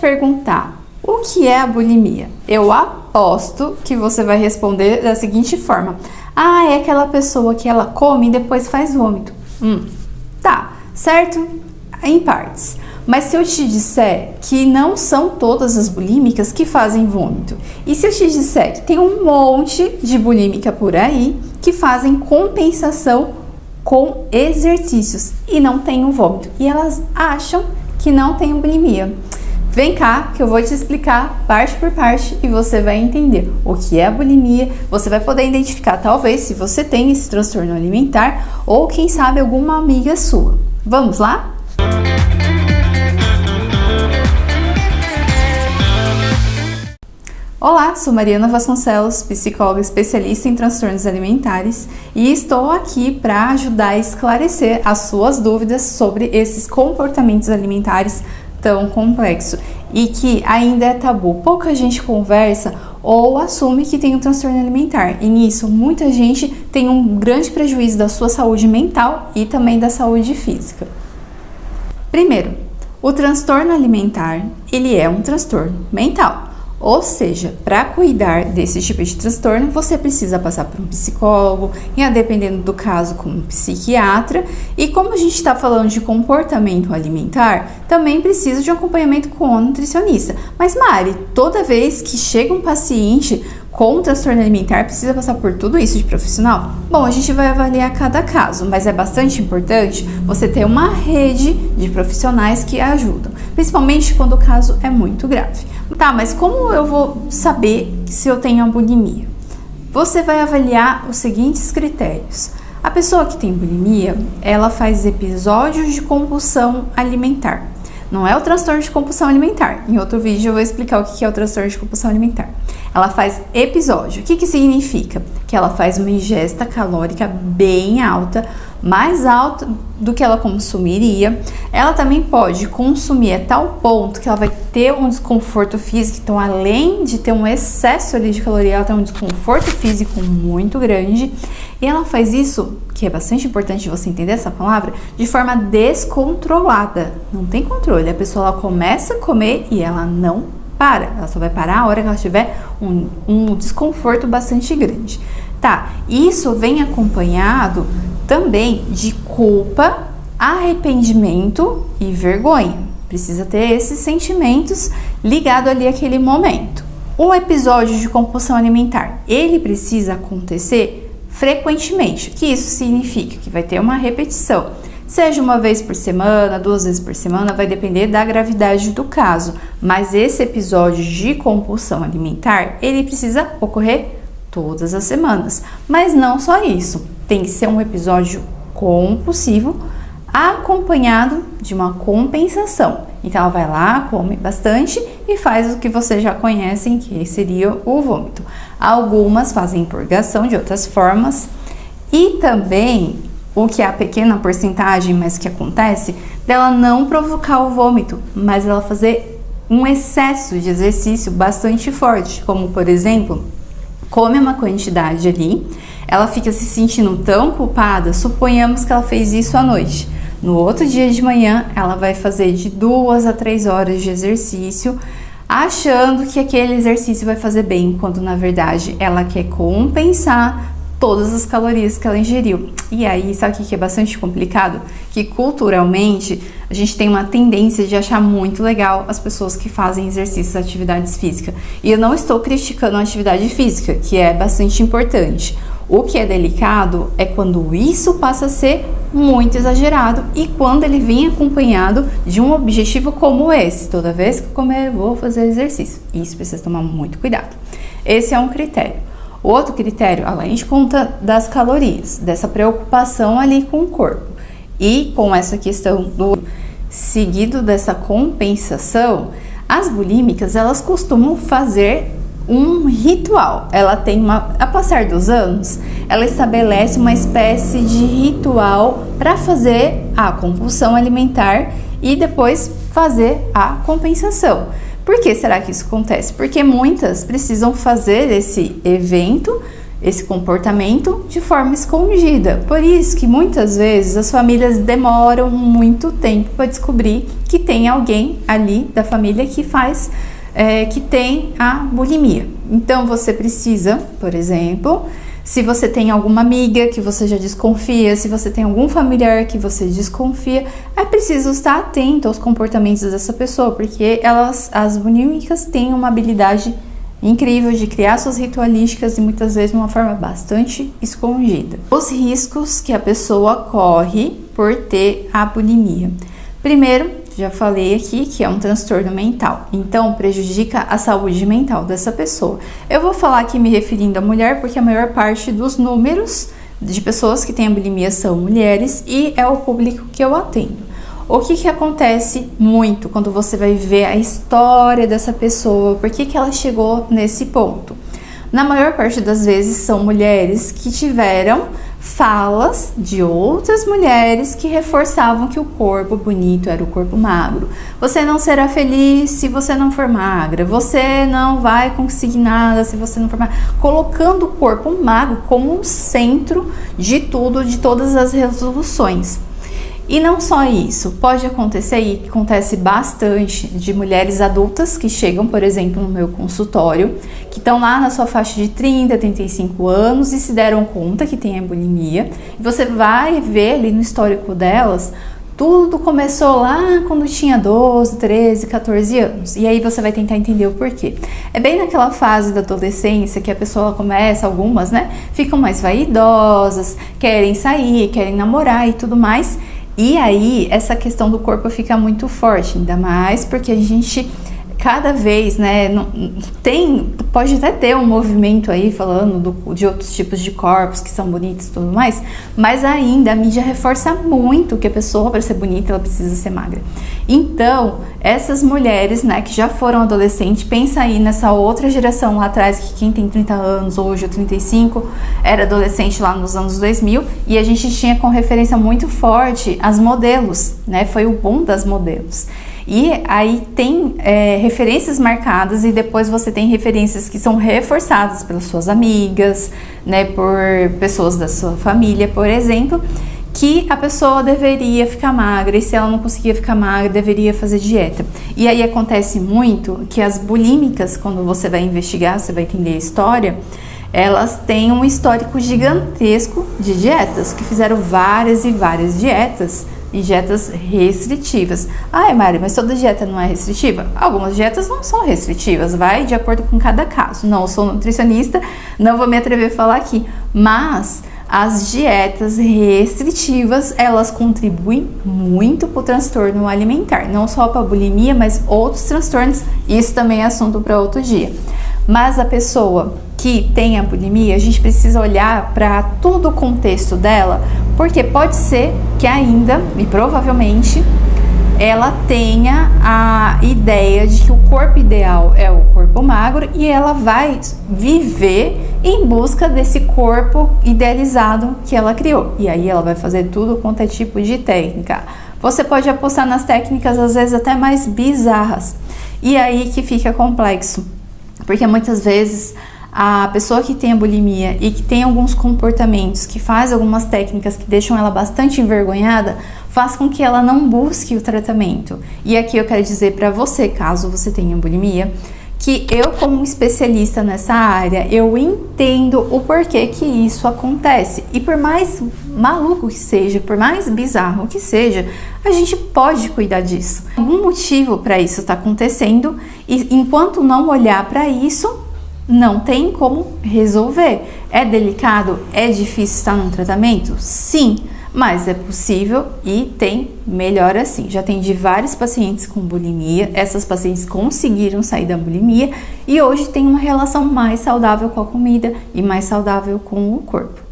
perguntar o que é a bulimia, eu aposto que você vai responder da seguinte forma: ah, é aquela pessoa que ela come e depois faz vômito. Tá, certo? Em partes. Mas se eu te disser que não são todas as bulímicas que fazem vômito, e se eu te disser que tem um monte de bulímica por aí que fazem compensação com exercícios e não tem o vômito, e elas acham que não tem bulimia. Vem cá que eu vou te explicar parte por parte e você vai entender o que é a bulimia. Você vai poder identificar talvez se você tem esse transtorno alimentar ou quem sabe alguma amiga sua. Vamos lá? Olá, sou Mariana Vasconcelos, psicóloga especialista em transtornos alimentares e estou aqui para ajudar a esclarecer as suas dúvidas sobre esses comportamentos alimentares tão complexos e que ainda é tabu. Pouca gente conversa ou assume que tem um transtorno alimentar e nisso muita gente tem um grande prejuízo da sua saúde mental e também da saúde física. Primeiro, o transtorno alimentar, ele é um transtorno mental. Ou seja, para cuidar desse tipo de transtorno, você precisa passar por um psicólogo, e dependendo do caso, com um psiquiatra. E como a gente está falando de comportamento alimentar, também precisa de um acompanhamento com um nutricionista. Mas Mari, toda vez que chega um paciente com transtorno alimentar, precisa passar por tudo isso de profissional? Bom, a gente vai avaliar cada caso, mas é bastante importante você ter uma rede de profissionais que ajudam, principalmente quando o caso é muito grave. Tá, mas como eu vou saber se eu tenho a bulimia? Você vai avaliar os seguintes critérios. A pessoa que tem bulimia, ela faz episódios de compulsão alimentar. Não é o transtorno de compulsão alimentar. Em outro vídeo eu vou explicar o que é o transtorno de compulsão alimentar. Ela faz episódio. O que significa? Que ela faz uma ingesta calórica bem alta, mais alta do que ela consumiria. Ela também pode consumir a tal ponto que ela vai ter um desconforto físico. Então, além de ter um excesso ali de caloria, ela tem um desconforto físico muito grande. E ela faz isso, que é bastante importante você entender essa palavra, de forma descontrolada. Não tem controle. A pessoa ela começa a comer e ela não para. Ela só vai parar a hora que ela tiver um desconforto bastante grande. Tá, isso vem acompanhado também de culpa, arrependimento e vergonha. Precisa ter esses sentimentos ligados ali àquele momento. Um episódio de compulsão alimentar, ele precisa acontecer frequentemente. O que isso significa? Que vai ter uma repetição. Seja uma vez por semana, 2 vezes por semana, vai depender da gravidade do caso. Mas esse episódio de compulsão alimentar, ele precisa ocorrer todas as semanas. Mas não só isso, tem que ser um episódio compulsivo acompanhado de uma compensação. Então ela vai lá, come bastante e faz o que vocês já conhecem, que seria o vômito. Algumas fazem purgação de outras formas e também o que é a pequena porcentagem, mas que acontece, dela não provocar o vômito, mas ela fazer um excesso de exercício bastante forte, como por exemplo, come uma quantidade ali, ela fica se sentindo tão culpada, suponhamos que ela fez isso à noite. No outro dia de manhã, ela vai fazer de 2 a 3 horas de exercício, achando que aquele exercício vai fazer bem, quando na verdade ela quer compensar todas as calorias que ela ingeriu. E aí, sabe o que é bastante complicado? Que culturalmente a gente tem uma tendência de achar muito legal as pessoas que fazem exercícios, atividades físicas. E eu não estou criticando a atividade física, que é bastante importante. O que é delicado é quando isso passa a ser muito exagerado e quando ele vem acompanhado de um objetivo como esse. Toda vez que eu comer, eu vou fazer exercício. Isso precisa tomar muito cuidado. Esse é um critério. O outro critério, além de conta das calorias, dessa preocupação ali com o corpo e com essa questão do seguido dessa compensação, as bulímicas, elas costumam fazer um ritual. Ela tem a passar dos anos, ela estabelece uma espécie de ritual para fazer a compulsão alimentar e depois fazer a compensação. Por que será que isso acontece? Porque muitas precisam fazer esse evento esse comportamento de forma escondida. Por isso que muitas vezes as famílias demoram muito tempo para descobrir que tem alguém ali da família que que tem a bulimia. Então você precisa, por exemplo, se você tem alguma amiga que você já desconfia, se você tem algum familiar que você desconfia, é preciso estar atento aos comportamentos dessa pessoa, porque as bulímicas têm uma habilidade incrível de criar suas ritualísticas e muitas vezes de uma forma bastante escondida. Os riscos que a pessoa corre por ter a bulimia. Primeiro, já falei aqui que é um transtorno mental, então prejudica a saúde mental dessa pessoa. Eu vou falar aqui me referindo à mulher porque a maior parte dos números de pessoas que têm a bulimia são mulheres e é o público que eu atendo. O que acontece muito quando você vai ver a história dessa pessoa, por que ela chegou nesse ponto? Na maior parte das vezes são mulheres que tiveram falas de outras mulheres que reforçavam que o corpo bonito era o corpo magro. Você não será feliz se você não for magra, você não vai conseguir nada se você não for magra, colocando o corpo magro como um centro de tudo, de todas as resoluções. E não só isso, pode acontecer, e acontece bastante, de mulheres adultas que chegam, por exemplo, no meu consultório, que estão lá na sua faixa de 30, 35 anos e se deram conta que tem a bulimia. E você vai ver ali no histórico delas, tudo começou lá quando tinha 12, 13, 14 anos. E aí você vai tentar entender o porquê. É bem naquela fase da adolescência que a pessoa começa, algumas, né, ficam mais vaidosas, querem sair, querem namorar e tudo mais. E aí, essa questão do corpo fica muito forte, ainda mais porque a gente cada vez, né, pode até ter um movimento aí falando de outros tipos de corpos que são bonitos e tudo mais, mas ainda a mídia reforça muito que a pessoa, para ser bonita, ela precisa ser magra. Então, essas mulheres, né, que já foram adolescentes, pensa aí nessa outra geração lá atrás, que quem tem 30 anos hoje, ou 35, era adolescente lá nos anos 2000, e a gente tinha como referência muito forte as modelos, né, foi o boom das modelos. E aí tem referências marcadas e depois você tem referências que são reforçadas pelas suas amigas, né, por pessoas da sua família, por exemplo, que a pessoa deveria ficar magra e se ela não conseguia ficar magra, deveria fazer dieta. E aí acontece muito que as bulímicas, quando você vai investigar, você vai entender a história, elas têm um histórico gigantesco de dietas, que fizeram várias e várias dietas, e dietas restritivas. Ai, Mari, mas toda dieta não é restritiva? Algumas dietas não são restritivas, vai de acordo com cada caso. Não sou nutricionista, não vou me atrever a falar aqui, mas as dietas restritivas, elas contribuem muito para o transtorno alimentar, não só para a bulimia, mas outros transtornos, isso também é assunto para outro dia. Mas a pessoa que tem a bulimia, a gente precisa olhar para todo o contexto dela, porque pode ser que ainda, e provavelmente, ela tenha a ideia de que o corpo ideal é o corpo magro e ela vai viver em busca desse corpo idealizado que ela criou. E aí ela vai fazer tudo quanto é tipo de técnica. Você pode apostar nas técnicas, às vezes, até mais bizarras. E aí que fica complexo, porque muitas vezes a pessoa que tem a bulimia e que tem alguns comportamentos, que faz algumas técnicas que deixam ela bastante envergonhada, faz com que ela não busque o tratamento. E aqui eu quero dizer para você, caso você tenha bulimia, que eu, como especialista nessa área, eu entendo o porquê que isso acontece. E por mais maluco que seja, por mais bizarro que seja, a gente pode cuidar disso. Algum motivo para isso está acontecendo e enquanto não olhar para isso, não tem como resolver. É delicado? É difícil estar num tratamento? Sim, mas é possível e tem melhora sim. Já atendi vários pacientes com bulimia, essas pacientes conseguiram sair da bulimia e hoje tem uma relação mais saudável com a comida e mais saudável com o corpo.